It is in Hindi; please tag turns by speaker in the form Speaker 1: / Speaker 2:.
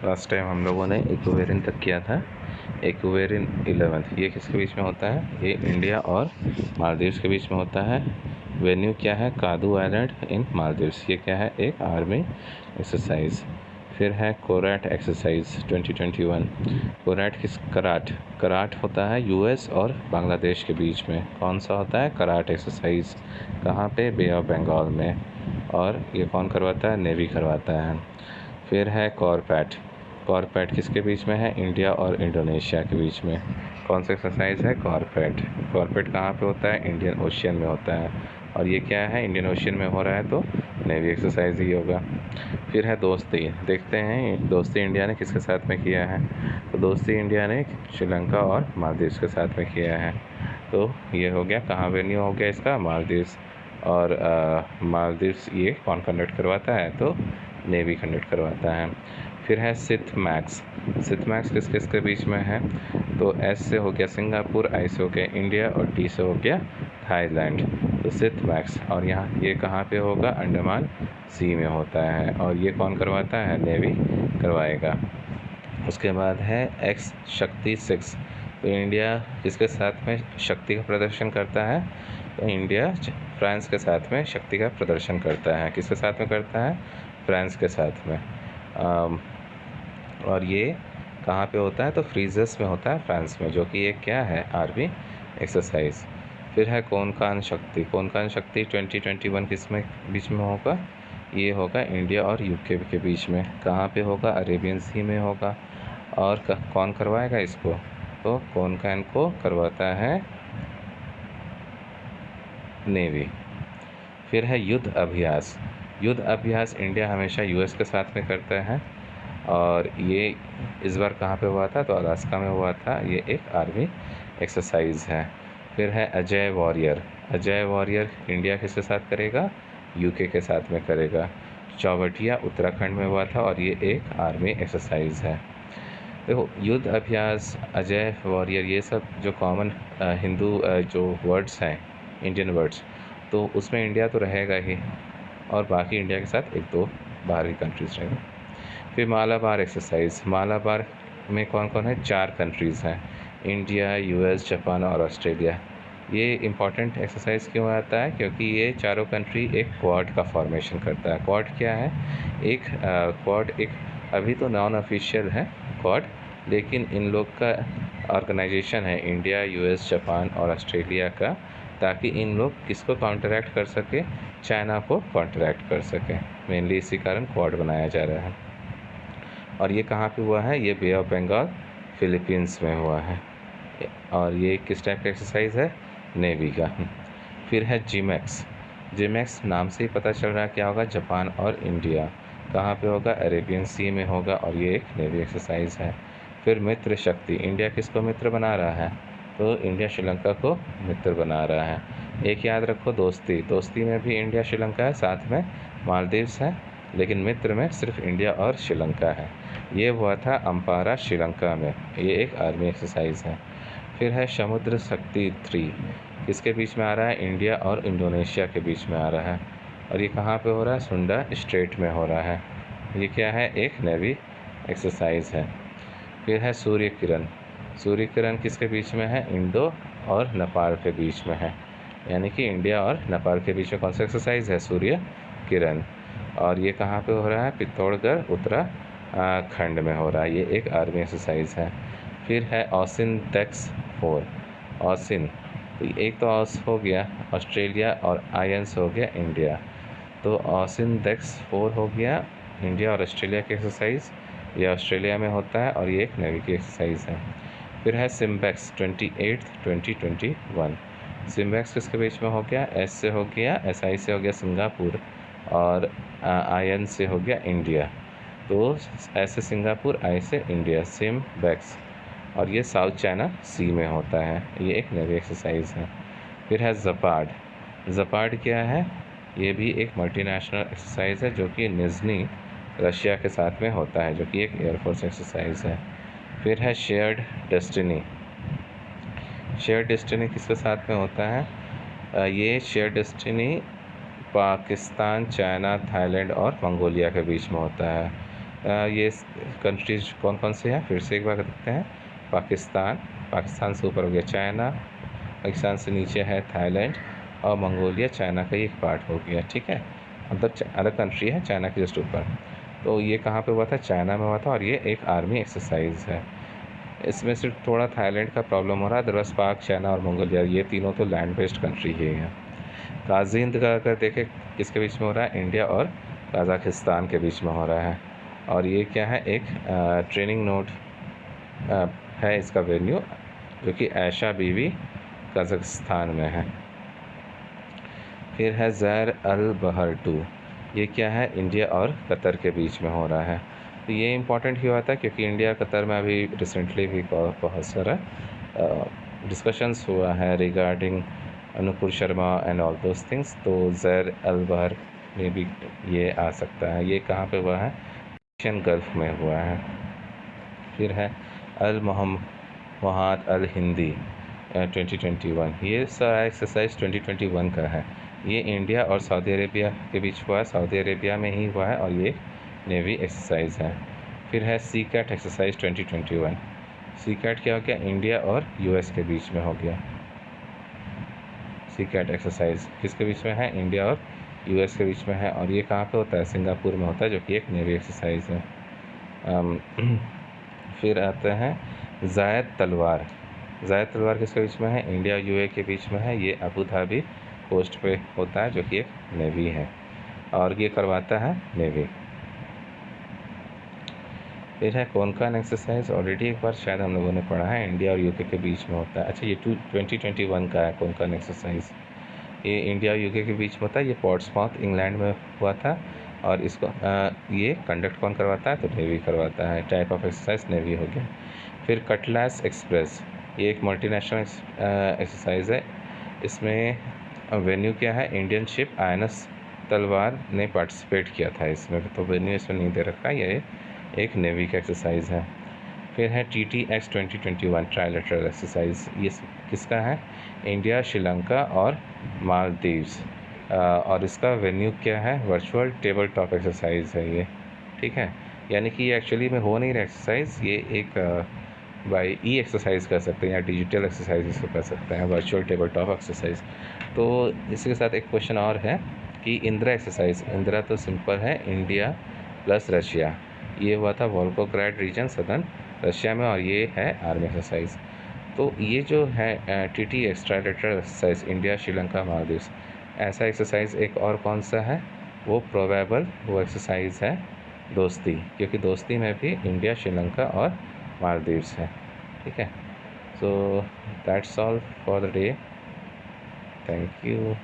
Speaker 1: लास्ट टाइम हम लोगों ने इक्वेरियन तक किया था। इक्वेरियन 11 ये किसके बीच में होता है? ये इंडिया और मालदीव्स के बीच में होता है। वेन्यू क्या है? कादू आइलैंड इन मालदीव्स। ये क्या है? एक आर्मी एक्सरसाइज। फिर है कोरैट एक्सरसाइज 2021। कोरैट कराट होता है यूएस और बांग्लादेश के बीच में। कौन सा होता है? कराट एक्सरसाइज। कहाँ पे? बे ऑफ बंगाल में। और ये कौन करवाता है? नेवी करवाता है। फिर है कॉरपैट किसके बीच में है? इंडिया और इंडोनेशिया के बीच में। कौन सा एक्सरसाइज है? कॉरपैट कहाँ पे होता है? इंडियन ओशियन में होता है। और ये क्या है? इंडियन ओशियन में हो रहा है तो नेवी एक्सरसाइज ही होगा। फिर है दोस्ती। देखते हैं दोस्ती इंडिया ने किसके साथ में किया है। तो दोस्ती इंडिया ने श्रीलंका और मालदीव्स के साथ में किया है। तो ये हो गया। कहाँ वेन्यू हो गया इसका? मालदीव्स। और मालदीव्स ये कौन कंडक्ट करवाता है? तो नेवी कंडक्ट करवाता है। फिर है सिथ मैक्स किस किस के बीच में है? तो एस से हो गया सिंगापुर, आई से हो गया इंडिया और टी से हो गया थाईलैंड। तो सिथ मैक्स। और यहाँ ये कहाँ पे होगा? अंडमान सी में होता है। और ये कौन करवाता है? नेवी करवाएगा। उसके बाद है एक्स शक्ति 6। तो इंडिया किसके साथ में शक्ति का प्रदर्शन करता है? तो इंडिया फ्रांस के साथ में शक्ति का प्रदर्शन करता है। किसके साथ में करता है? फ्रांस के साथ में। और ये कहाँ पे होता है? तो फ्रीजर्स में होता है फ्रांस में, जो कि एक क्या है? Army exercise. फिर है कोनकान शक्ति 2021 किस में बीच में होगा? ये होगा इंडिया और यूके के बीच में। कहाँ पे होगा? अरेबियन सी में होगा। और कौन करवाएगा इसको? तो कोनकान को करवाता है नेवी। फिर है युद्ध अभ्यास इंडिया हमेशा यूएस के साथ में करता है। और ये इस बार कहाँ पे हुआ था? तो अलास्का में हुआ था। ये एक आर्मी एक्सरसाइज है। फिर है अजय वॉरियर इंडिया किसके साथ करेगा? यूके के साथ में करेगा। चौवटिया उत्तराखंड में हुआ था और ये एक आर्मी एक्सरसाइज है। देखो, युद्ध अभ्यास, अजय वॉरियर, ये सब जो कॉमन हिंदू जो वर्ड्स हैं, इंडियन वर्ड्स, तो उसमें इंडिया तो रहेगा ही और बाकी इंडिया के साथ एक दो बाहरी कंट्रीज़ रहेंगे। फिर मालाबार एक्सरसाइज। मालाबार में कौन कौन है? 4 कंट्रीज़ हैं, इंडिया, यूएस, जापान और ऑस्ट्रेलिया। ये इम्पॉर्टेंट एक्सरसाइज क्यों आता है? क्योंकि ये चारों कंट्री एक क्वाड का फॉर्मेशन करता है। क्वाड क्या है? क्वाड एक अभी तो नॉन ऑफिशियल है क्वाड, लेकिन इन लोग का ऑर्गेनाइजेशन है इंडिया, यूएस, जापान और ऑस्ट्रेलिया का, ताकि इन लोग किसको काउंटरैक्ट कर सके? चाइना को काउंटरैक्ट कर सके। मेनली इसी कारण क्वाड बनाया जा रहा है। और ये कहाँ पे हुआ है? ये बे ऑफ बंगाल फिलीपींस में हुआ है। और ये किस टाइप का एक्सरसाइज है? नेवी का। फिर है जिमैक्स नाम से ही पता चल रहा है क्या होगा? जापान और इंडिया। कहाँ पे होगा? अरेबियन सी में होगा और ये एक नेवी एक्सरसाइज है। फिर मित्र शक्ति, इंडिया किसको मित्र बना रहा है? तो इंडिया श्रीलंका को मित्र बना रहा है। एक याद रखो, दोस्ती में भी इंडिया श्रीलंका है, साथ में मालदीव्स है, लेकिन मित्र में सिर्फ इंडिया और श्रीलंका है। ये हुआ था अम्पारा श्रीलंका में। ये एक आर्मी एक्सरसाइज है। फिर है समुद्र शक्ति 3। किसके बीच में आ रहा है? इंडिया और इंडोनेशिया के बीच में आ रहा है। और ये कहाँ पे हो रहा है? सुंडा स्ट्रेट में हो रहा है। ये क्या है? एक नेवी एक्सरसाइज है। फिर है सूर्य किरण किसके बीच में है? इंडो और नेपाल के बीच में है। यानी कि इंडिया और नेपाल के बीच में कौन सा एक्सरसाइज है? सूर्य किरण। और ये कहाँ पे हो रहा है? पिथौरागढ़ उत्तराखंड में हो रहा है। ये एक आर्मी एक्सरसाइज है। फिर है ऑसिन डेक्स 4। ऑसिन, तो एक तो ऑस हो गया ऑस्ट्रेलिया और आयंस हो गया इंडिया। तो ऑसिन डेक्स 4 हो गया इंडिया और ऑस्ट्रेलिया की एक्सरसाइज। ये ऑस्ट्रेलिया में होता है और ये एक नेवी की एक्सरसाइज है। फिर है सिम्बैक्स 28 2021। सिम्बैक्स किसके बीच में हो गया? एस से हो गया, SI से हो गया सिंगापुर और IN से हो गया इंडिया। तो ऐसे सिंगापुर, आई से इंडिया, सिम्बैक्स। और ये साउथ चाइना सी में होता है। ये एक नेवी एक्सरसाइज है। फिर है जपार्ड क्या है? ये भी एक मल्टीनेशनल एक्सरसाइज है जो कि निज़नी रशिया के साथ में होता है, जो कि एक एयरफोर्स एक्सरसाइज है। फिर है शेयर्ड डेस्टिनी किसके साथ में होता है? ये shared destiny Pakistan, China, Thailand और मंगोलिया के बीच में होता है। ये कंट्रीज कौन कौन से हैं फिर से एक बार देखते हैं। पाकिस्तान, पाकिस्तान से ऊपर हो गया चाइना, पाकिस्तान से नीचे है थाईलैंड, और मंगोलिया चाइना का एक पार्ट हो गया, ठीक है। मतलब अलग कंट्री है चाइना के जस्ट ऊपर। तो ये कहाँ पे हुआ था? चाइना में हुआ था, और ये एक आर्मी एक्सरसाइज है। इसमें सिर्फ थोड़ा थाईलैंड का प्रॉब्लम हो रहा है, अदरवाइज पाक, चाइना और मंगोलिया ये तीनों तो लैंड बेस्ड कंट्री ही हैं। गाजी हिंद का अगर देखें किसके बीच में हो रहा है? इंडिया और कजाकिस्तान के बीच में हो रहा है। और ये क्या है? एक ट्रेनिंग नोट है इसका वेन्यू, जो कि ऐशा बीवी कजाकिस्तान में है। फिर है ज़ैर अल बहर 2, ये क्या है? इंडिया और कतर के बीच में हो रहा है। तो ये इम्पॉर्टेंट ही हुआ था क्योंकि इंडिया कतर में अभी रिसेंटली भी बहुत सारा डिस्कशंस हुआ है regarding Anupur Sharma and all those things. तो ज़ैर अल बहर में भी ये आ सकता है। ये कहाँ पे हुआ है? पर्शियन गल्फ में हुआ है। फिर है अल मोहम्मद अल हिंदी 2021, ये सारा एक्सरसाइज 2021 का है। ये इंडिया और सऊदी अरेबिया के बीच हुआ है, सऊदी अरेबिया में ही हुआ है, और ये नेवी एक्सरसाइज है। फिर है सी कैट एक्सरसाइज 2021। सी कैट क्या हो गया? इंडिया और यूएस के बीच में हो गया। सी कैट एक्सरसाइज किसके बीच में है? इंडिया और यूएस के बीच में है, और ये कहाँ पे होता है? सिंगापुर में होता है, जो कि एक नेवी एक्सरसाइज है। फिर आते हैं जायद तलवार। जायद तलवार किसके बीच में है? इंडिया यूए के बीच में है। ये अबू धाबी कोस्ट पे होता है, जो कि एक नेवी है, और ये करवाता है नेवी। फिर है कोनकान एक्सरसाइज, ऑलरेडी एक बार शायद हम लोगों ने पढ़ा है, इंडिया और यूके के बीच में होता है। अच्छा, ये 2021 का है कोनकान एक्सरसाइज। ये इंडिया और यूके के बीच में होता है। ये पोर्ट्समाउथ इंग्लैंड में हुआ था, और इसको ये कंडक्ट कौन करवाता है? तो नेवी करवाता है। टाइप ऑफ एक्सरसाइज नेवी हो गया। फिर कटलास एक्सप्रेस, ये एक मल्टीनेशनल एक्सरसाइज है। इसमें वेन्यू क्या है? इंडियन शिप आईएनएस तलवार ने पार्टिसिपेट किया था इसमें, तो वेन्यू इसमें नहीं दे रखा है। ये एक नेवी का एक्सरसाइज है। फिर है TTX 2021 ट्राइलेटरल एक्सरसाइज। ये किसका है? इंडिया, श्रीलंका और मालदीव्स, और इसका वेन्यू क्या है? वर्चुअल टेबल टॉप एक्सरसाइज है ये, ठीक है। यानी कि ये एक्चुअली में हो नहीं रहा एक्सरसाइज, ये एक बाई ई एक्सरसाइज कर सकते हैं, या डिजिटल एक्सरसाइज इसको कर सकते हैं, वर्चुअल टेबल टॉप एक्सरसाइज। तो इसी के साथ एक क्वेश्चन और है कि इंदिरा एक्सरसाइज। इंदिरा तो सिंपल है, इंडिया प्लस रशिया, ये हुआ था वोल्गोग्राड रीजन सदर्न रशिया में, और ये है आर्मी एक्सरसाइज। तो ये जो है TTX trilateral exercise, India, Sri Lanka, Maldives, ऐसा एक्सरसाइज एक और कौन सा है? वो प्रोबेबल वो एक्सरसाइज है दोस्ती, क्योंकि दोस्ती में भी इंडिया, श्रीलंका और मालदीव्स है, ठीक है। So that's all for the day, thank you.